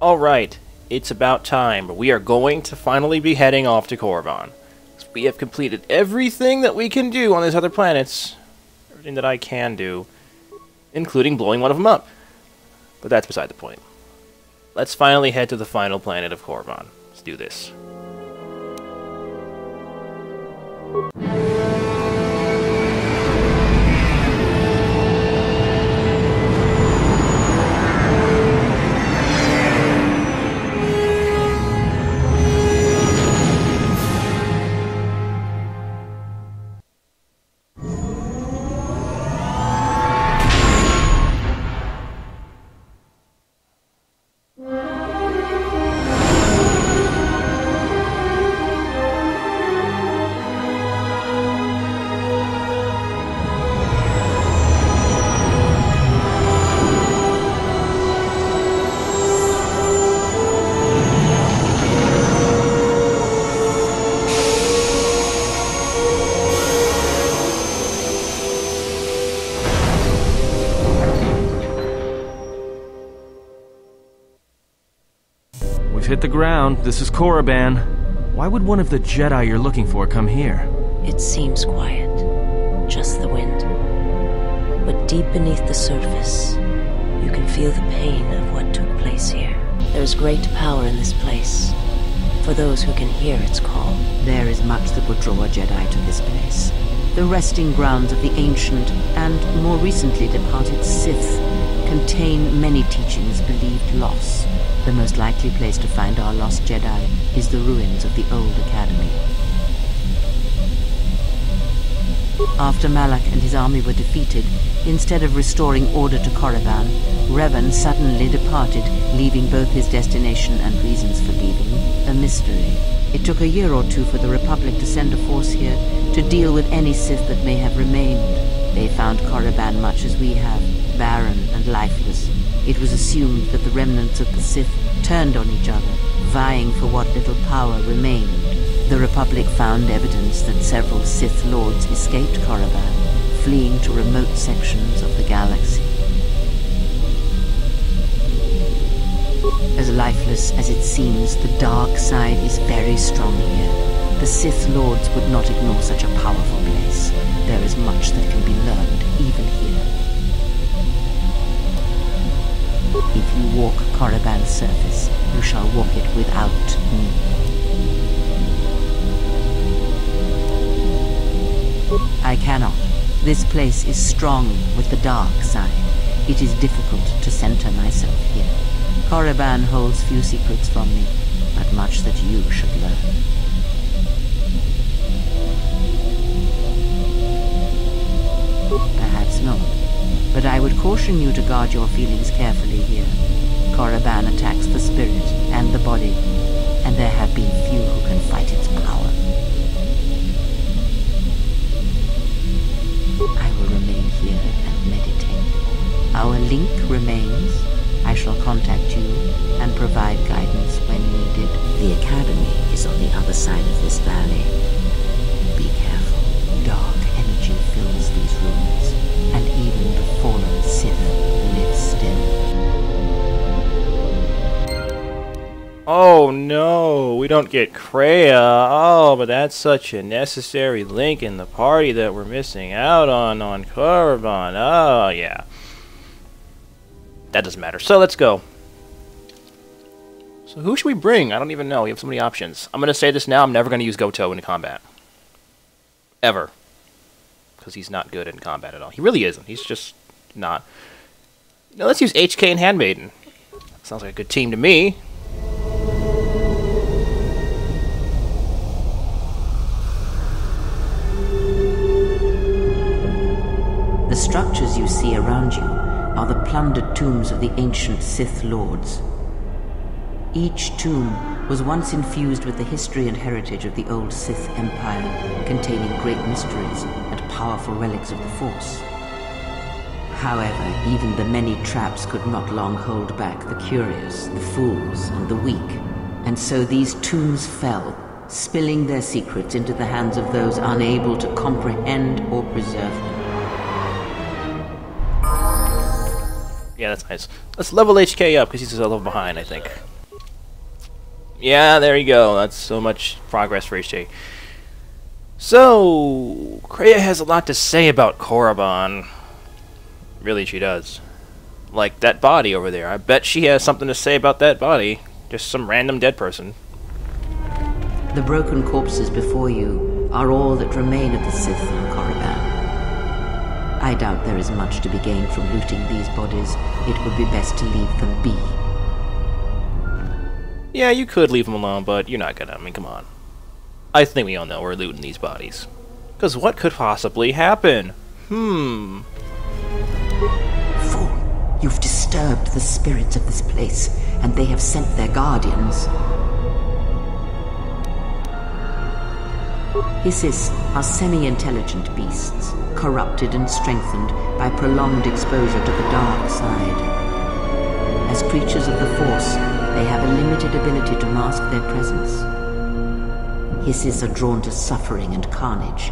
Alright, it's about time. We are going to finally be heading off to Korriban. We have completed everything that we can do on these other planets. Everything that I can do. Including blowing one of them up. But that's beside the point. Let's finally head to the final planet of Korriban. Let's do this. We've hit the ground. This is Korriban. Why would one of the Jedi you're looking for come here? It seems quiet. Just the wind. But deep beneath the surface, you can feel the pain of what took place here. There's great power in this place, for those who can hear its call. There is much that would draw a Jedi to this place. The resting grounds of the ancient and more recently departed Sith contain many teachings believed lost. The most likely place to find our lost Jedi is the ruins of the old academy. After Malak and his army were defeated, instead of restoring order to Korriban, Revan suddenly departed, leaving both his destination and reasons for leaving a mystery. It took a year or two for the Republic to send a force here to deal with any Sith that may have remained. They found Korriban much as we have, barren and lifeless. It was assumed that the remnants of the Sith turned on each other, vying for what little power remained. The Republic found evidence that several Sith Lords escaped Korriban, fleeing to remote sections of the galaxy. As lifeless as it seems, the dark side is very strong here. The Sith Lords would not ignore such a powerful place. There is much that can be learned, even here. If you walk Korriban's surface, you shall walk it without me. I cannot. This place is strong with the dark side. It is difficult to center myself here. Korriban holds few secrets from me, but much that you should learn. Perhaps not. But I would caution you to guard your feelings carefully here. Korriban attacks the spirit and the body, and there have been few who can fight its power. I will remain here and meditate. Our link remains. I shall contact you and provide guidance when needed. The Academy is on the other side of this valley. Be careful. Dark energy fills these rooms, and even the fallen Sith live still. Oh no, we don't get Kreia. Oh, but that's such a necessary link in the party that we're missing out on Korriban. Oh, yeah. That doesn't matter. So let's go. So who should we bring? I don't even know. We have so many options. I'm going to say this now. I'm never going to use KotOR in combat. Ever. Because he's not good in combat at all. He really isn't. He's just not. Now let's use HK and Handmaiden. Sounds like a good team to me. The structures you see around you are the plundered tombs of the ancient Sith Lords. Each tomb was once infused with the history and heritage of the old Sith Empire, containing great mysteries and powerful relics of the Force. However, even the many traps could not long hold back the curious, the fools, and the weak, and so these tombs fell, spilling their secrets into the hands of those unable to comprehend or preserve them. Yeah, that's nice. Let's level HK up, because he's a level behind, I think. Yeah, there you go. That's so much progress for HJ. So, Kreia has a lot to say about Korriban. Really, she does. Like that body over there. I bet she has something to say about that body. Just some random dead person. The broken corpses before you are all that remain of the Sith on Korriban. I doubt there is much to be gained from looting these bodies. It would be best to leave them be. Yeah, you could leave them alone, but you're not gonna. I mean, come on. I think we all know we're looting these bodies. Because what could possibly happen? Fool! You've disturbed the spirits of this place, and they have sent their guardians. Hissis are semi-intelligent beasts, corrupted and strengthened by prolonged exposure to the dark side. As creatures of the Force, they have a limited ability to mask their presence. Hissis are drawn to suffering and carnage.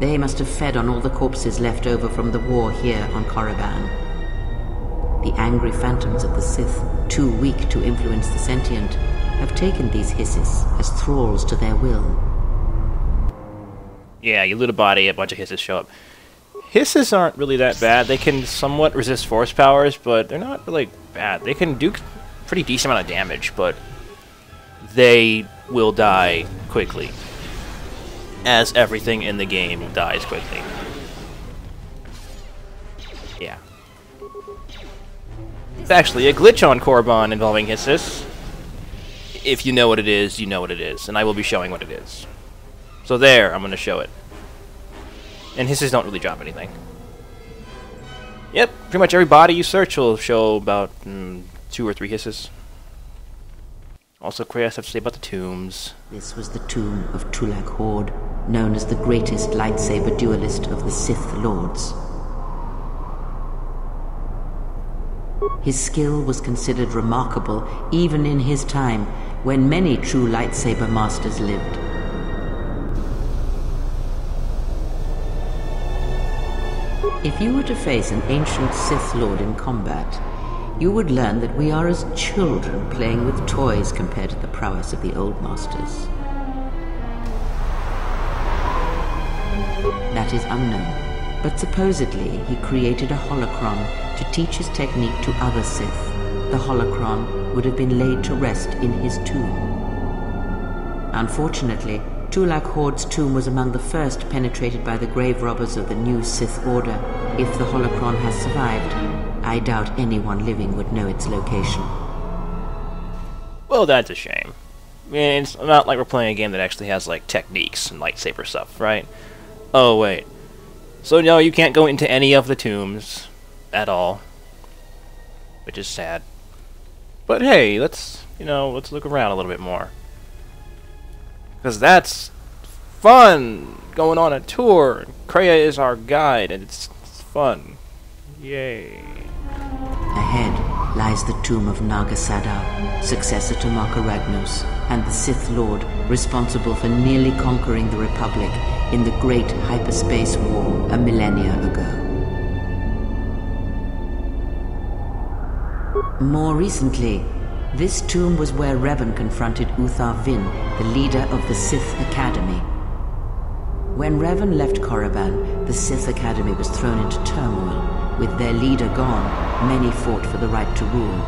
They must have fed on all the corpses left over from the war here on Korriban. The angry phantoms of the Sith, too weak to influence the sentient, have taken these Hissis as thralls to their will. Yeah, you loot a body, a bunch of Hissis show up. Hissis aren't really that bad. They can somewhat resist force powers, but they're not really bad. They can do pretty decent amount of damage, but they will die quickly. As everything in the game dies quickly. Yeah. It's actually a glitch on Korriban involving Hissis. If you know what it is, you know what it is. And I will be showing what it is. So there, I'm going to show it. And Hissis don't really drop anything. Yep, pretty much every body you search will show about 2 or 3 Hissis. Also, Kreia has to say about the tombs. This was the tomb of Tulak Hord, known as the greatest lightsaber duelist of the Sith Lords. His skill was considered remarkable even in his time, when many true lightsaber masters lived. If you were to face an ancient Sith Lord in combat, you would learn that we are as children playing with toys compared to the prowess of the old masters. That is unknown, but supposedly he created a holocron to teach his technique to other Sith. The holocron would have been laid to rest in his tomb. Unfortunately, Tulak Hord's tomb was among the first penetrated by the grave robbers of the new Sith Order. If the holocron has survived, I doubt anyone living would know its location. Well, that's a shame. I mean, it's not like we're playing a game that actually has, like, techniques and lightsaber stuff, right? Oh, wait. So, no, you can't go into any of the tombs at all. Which is sad. But hey, let's look around a little bit more. Because that's fun! Going on a tour. Kreia is our guide, and it's fun. Yay. Ahead lies the tomb of Naga Sadar, successor to Marka Ragnos, and the Sith Lord responsible for nearly conquering the Republic in the Great Hyperspace War a millennia ago. More recently, this tomb was where Revan confronted Uthar Vin, the leader of the Sith Academy. When Revan left Korriban, the Sith Academy was thrown into turmoil. With their leader gone, many fought for the right to rule.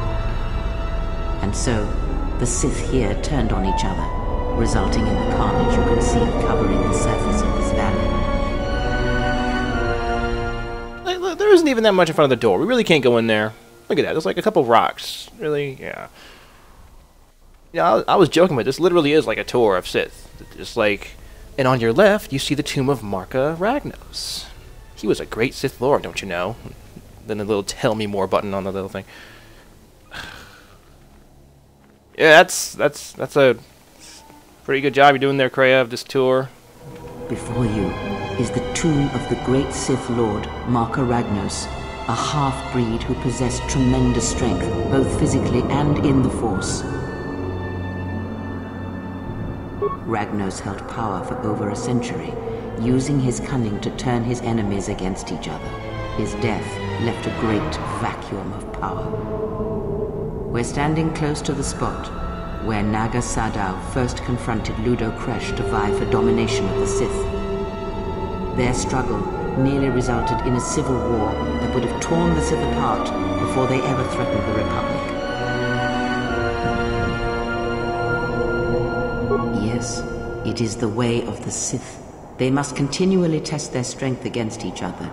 And so, the Sith here turned on each other, resulting in the carnage you can see covering the surface of this valley. There isn't even that much in front of the door. We really can't go in there. Look at that. There's like a couple rocks. Really? Yeah. Yeah, I was joking, but this literally is like a tour of Sith. Just like... And on your left, you see the tomb of Marka Ragnos. He was a great Sith Lord, don't you know? Then a little tell me more button on the little thing. Yeah, that's a pretty good job you're doing there, Kreia, of this tour. Before you is the tomb of the great Sith Lord, Marka Ragnos, a half-breed who possessed tremendous strength, both physically and in the Force. Ragnos held power for over a century, using his cunning to turn his enemies against each other. His death left a great vacuum of power. We're standing close to the spot where Naga Sadow first confronted Ludo Kresh to vie for domination of the Sith. Their struggle nearly resulted in a civil war that would have torn the Sith apart before they ever threatened the Republic. Yes, it is the way of the Sith. They must continually test their strength against each other,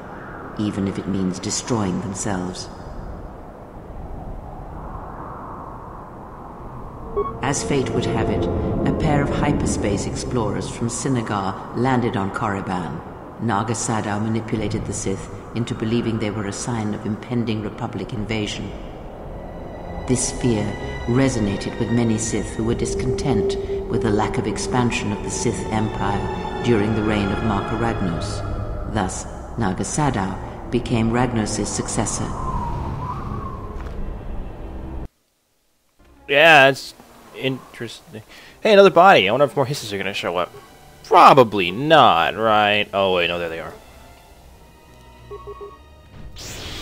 even if it means destroying themselves. As fate would have it, a pair of hyperspace explorers from Sinagar landed on Korriban. Naga Sadow manipulated the Sith into believing they were a sign of impending Republic invasion. This fear resonated with many Sith who were discontent with the lack of expansion of the Sith Empire during the reign of Marka Ragnos. Thus, Naga Sadow became Ragnos' successor. Yeah, it's interesting. Hey, another body. I wonder if more hisses are going to show up. Probably not, right? Oh, wait, no, there they are.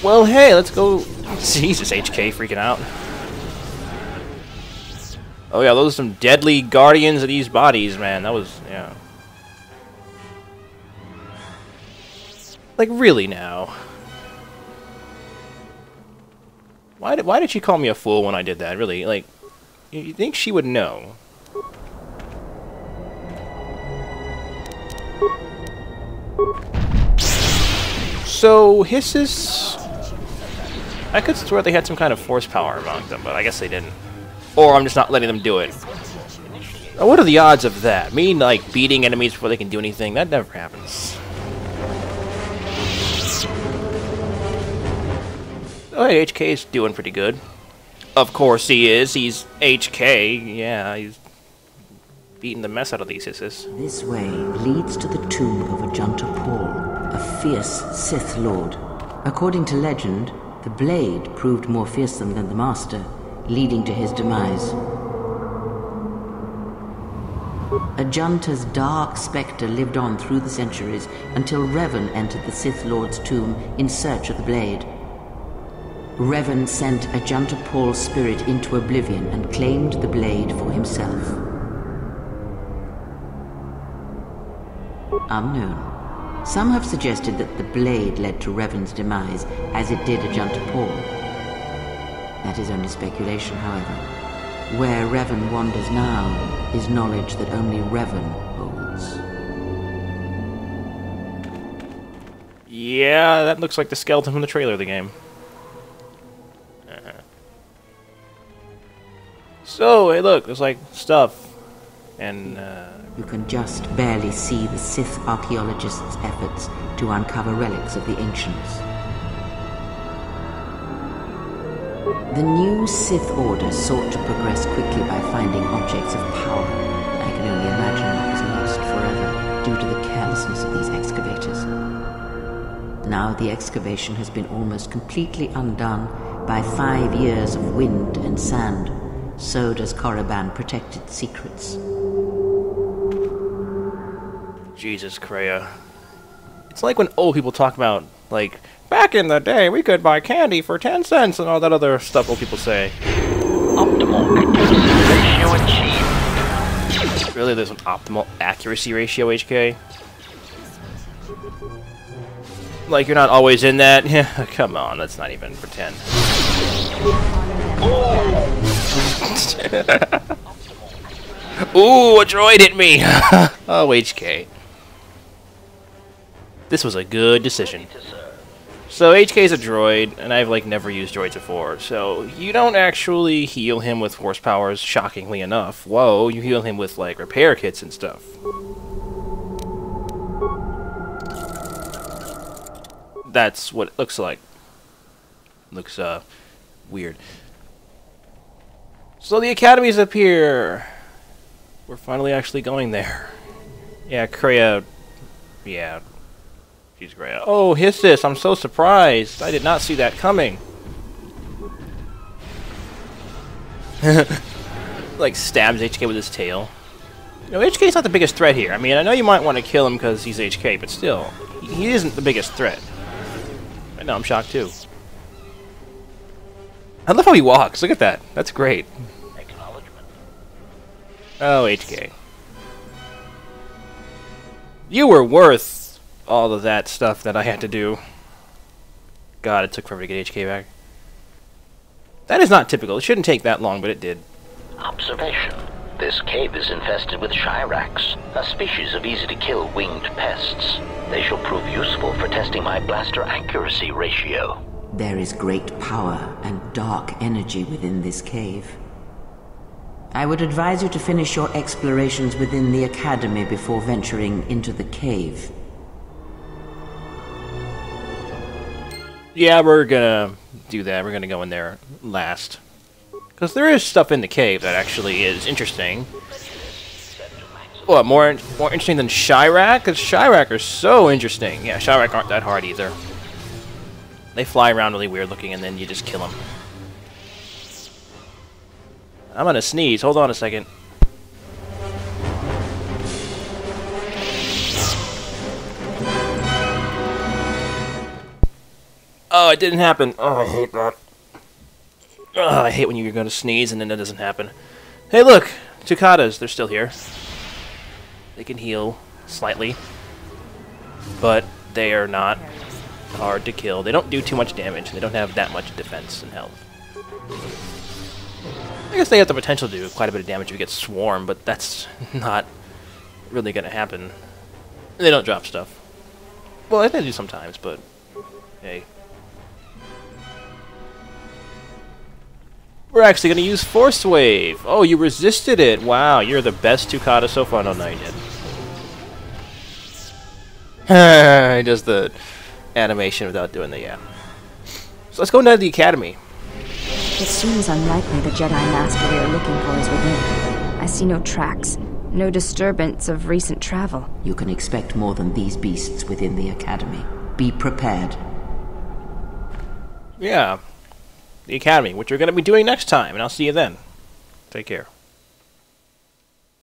Well, hey, let's go. Jesus, HK freaking out. Oh, yeah, those are some deadly guardians of these bodies, man. That was, yeah. Like, really now? Why did she call me a fool when I did that? Really, like, you think she would know? So, hisses... I could swear they had some kind of force power among them, but I guess they didn't. Or I'm just not letting them do it. Now, what are the odds of that? Me, like, beating enemies before they can do anything? That never happens. Oh, hey, HK is doing pretty good. Of course he is. He's HK. Yeah, he's beating the mess out of these hisses. This way leads to the tomb of Ajanta Paul, a fierce Sith Lord. According to legend, the blade proved more fearsome than the Master, leading to his demise. Ajanta's dark spectre lived on through the centuries until Revan entered the Sith Lord's tomb in search of the blade. Revan sent Ajanta Paul's spirit into oblivion and claimed the blade for himself. Unknown. Some have suggested that the blade led to Revan's demise, as it did Ajanta Paul. That is only speculation, however. Where Revan wanders now is knowledge that only Revan holds. Yeah, that looks like the skeleton from the trailer of the game. So, hey look, there's like stuff. And, You can just barely see the Sith archaeologists' efforts to uncover relics of the ancients. The new Sith Order sought to progress quickly by finding objects of power. I can only imagine what was lost forever due to the carelessness of these excavators. Now the excavation has been almost completely undone by 5 years of wind and sand. So does Korriban protect its secrets. Jesus, Kreia. It's like when old people talk about, like, back in the day we could buy candy for 10 cents and all that other stuff old people say. Optimal accuracy ratio achieved. Really, there's an optimal accuracy ratio, HK? Like, you're not always in that? Yeah, come on, let's not even pretend. Ooh, a droid hit me! Oh, HK. This was a good decision. So, HK's a droid, and I've, like, never used droids before, so you don't actually heal him with force powers, shockingly enough. Whoa, you heal him with, like, repair kits and stuff. That's what it looks like. Looks, weird. So the Academy's up here. We're finally actually going there. Yeah, Kreia. Yeah. She's Kreia. Oh, Hissis, I'm so surprised. I did not see that coming. Like, stabs HK with his tail. You know, HK's not the biggest threat here. I mean, I know you might want to kill him because he's HK, but still. He isn't the biggest threat. I know, I'm shocked too. I love how he walks. Look at that. That's great. Oh, HK. You were worth all of that stuff that I had to do. God, it took forever to get HK back. That is not typical. It shouldn't take that long, but it did. Observation. This cave is infested with Shirax, a species of easy-to-kill winged pests. They shall prove useful for testing my blaster accuracy ratio. There is great power and dark energy within this cave. I would advise you to finish your explorations within the Academy before venturing into the cave. Yeah, we're gonna do that. We're gonna go in there last. Because there is stuff in the cave that actually is interesting. What, more interesting than Shirac? Because Shirac are so interesting. Yeah, Shirac aren't that hard either. They fly around really weird looking and then you just kill them. I'm gonna sneeze. Hold on a second. Oh, it didn't happen. Oh, I hate that. Oh, I hate when you're gonna sneeze and then it doesn't happen. Hey, look! Cicadas, they're still here. They can heal slightly. But they are not hard to kill. They don't do too much damage. They don't have that much defense and health. I guess they have the potential to do quite a bit of damage if you get swarmed, but that's not really going to happen. They don't drop stuff. Well, I think they do sometimes, but hey. We're actually going to use Force Wave. Oh, you resisted it. Wow, you're the best Tukata so far. No, you did. He does the animation without doing the yeah. So let's go into the Academy. It seems unlikely the Jedi Master we are looking for is within. I see no tracks, no disturbance of recent travel. You can expect more than these beasts within the Academy. Be prepared. Yeah. The Academy, which we're going to be doing next time, and I'll see you then. Take care.